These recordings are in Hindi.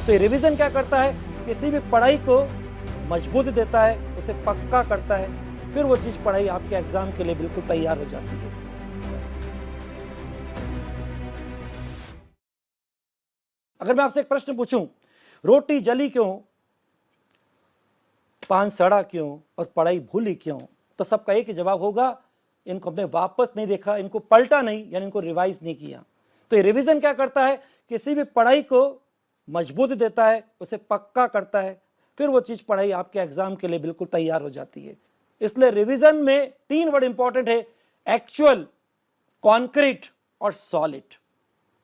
तो ये रिवीजन क्या करता है, किसी भी पढ़ाई को मजबूती देता है, उसे पक्का करता है, फिर वो चीज पढ़ाई आपके एग्जाम के लिए बिल्कुल तैयार हो जाती है। अगर मैं आपसे एक प्रश्न पूछूं, रोटी जली क्यों, पान सड़ा क्यों और पढ़ाई भूली क्यों, तो सबका एक ही जवाब होगा, इनको हमने वापस नहीं देखा, इनको पलटा नहीं, यानी इनको रिवाइज नहीं किया। तो ये रिवीजन क्या करता है, किसी भी पढ़ाई को मजबूती देता है, उसे पक्का करता है, फिर वो चीज पढ़ाई आपके एग्जाम के लिए बिल्कुल तैयार हो जाती है। इसलिए रिवीजन में 3 वर्ड इंपॉर्टेंट है, एक्चुअल, कॉन्क्रीट और सॉलिड।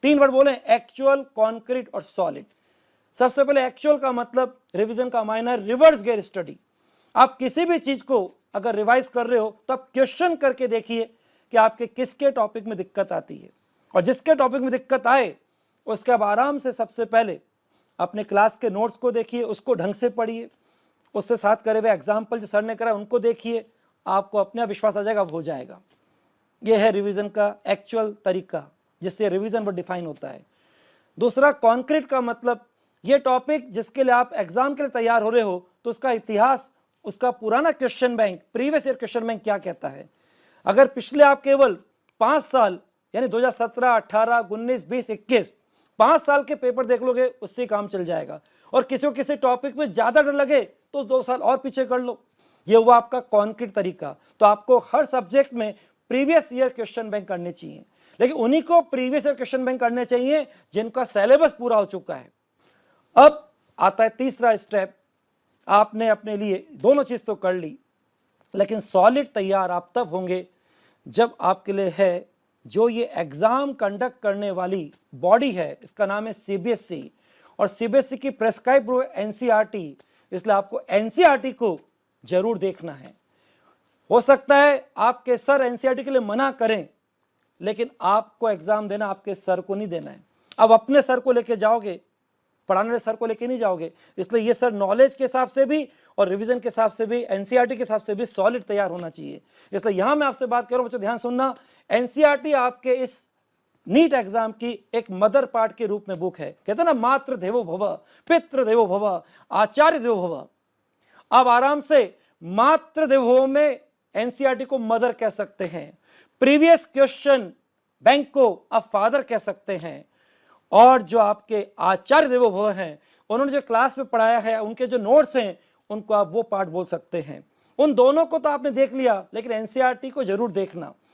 3 वर्ड बोले, एक्चुअल, कॉन्क्रीट और सॉलिड। सबसे पहले एक्चुअल का मतलब, रिवीजन का मायना है रिवर्स गियर स्टडी। आप किसी भी चीज को अगर रिवाइज कर रहे हो तो आप क्वेश्चन करके देखिए कि आपके किसके टॉपिक में दिक्कत आती है, और जिसके टॉपिक में दिक्कत आए उसके आप आराम से सबसे पहले अपने क्लास के नोट्स को देखिए, उसको ढंग से पढ़िए, उससे साथ करे हुए एग्जाम्पल जो सर ने करा उनको देखिए, आपको अपना विश्वास आ जाएगा, हो जाएगा। यह है रिवीजन का एक्चुअल तरीका, जिससे रिवीजन वो डिफाइन होता है। दूसरा, कॉन्क्रीट का मतलब, ये टॉपिक जिसके लिए आप एग्जाम के लिए तैयार हो रहे हो तो उसका इतिहास, उसका पुराना question bank, previous year question bank क्या कहता है। अगर पिछले आप केवल 5 साल यानी 2017, 18, 19, 20, 21 5 साल के पेपर देख लोगे, उससे काम चल जाएगा। और किसी को किसी टॉपिक में ज्यादा डर लगे तो 2 साल और पीछे कर लो। ये हुआ आपका कॉन्क्रीट तरीका। तो आपको हर सब्जेक्ट में प्रीवियस ईयर क्वेश्चन बैंक करने चाहिए, लेकिन उन्हीं को प्रीवियस ईयर क्वेश्चन बैंक करने चाहिए जिनका सिलेबस पूरा हो चुका है। अब आता है तीसरा स्टेप, आपने अपने लिए दोनों चीज तो कर ली, लेकिन सॉलिड तैयार आप तब होंगे जब आपके लिए है जो ये एग्जाम कंडक्ट करने वाली बॉडी है, इसका नाम है सीबीएसई, और सीबीएसई की प्रेस्क्राइब एनसीईआरटी, इसलिए आपको एनसीईआरटी को जरूर देखना है। हो सकता है आपके सर एनसीईआरटी के लिए मना करें, लेकिन आपको एग्जाम देना आपके सर को नहीं देना है। अब अपने सर को लेके जाओगे, पढ़ाने वाले सर को लेके नहीं जाओगे। इसलिए ये सर नॉलेज के हिसाब से भी और रिवीजन के हिसाब से भी, एनसीईआरटी के हिसाब से भी सॉलिड तैयार होना चाहिए। इसलिए यहां मैं आपसे बात कर रहा हूं, बच्चों ध्यान सुनना, एनसीईआरटी आपके इस नीट एग्जाम की एक मदर पार्ट के रूप में बुक है। कहते हैं ना, मातृ देवो भव, पितृ देवो भव, आचार्य देवो भव। अब आराम से मातृ देवो में एनसीईआरटी को मदर कह सकते हैं, प्रीवियस क्वेश्चन बैंक को आप फादर कह सकते हैं, और जो आपके आचार्य देवो भव हैं, उन्होंने जो क्लास में पढ़ाया है, उनके जो नोट्स हैं, उनको आप वो पार्ट बोल सकते हैं। उन दोनों को तो आपने देख लिया, लेकिन एनसीईआरटी को जरूर देखना।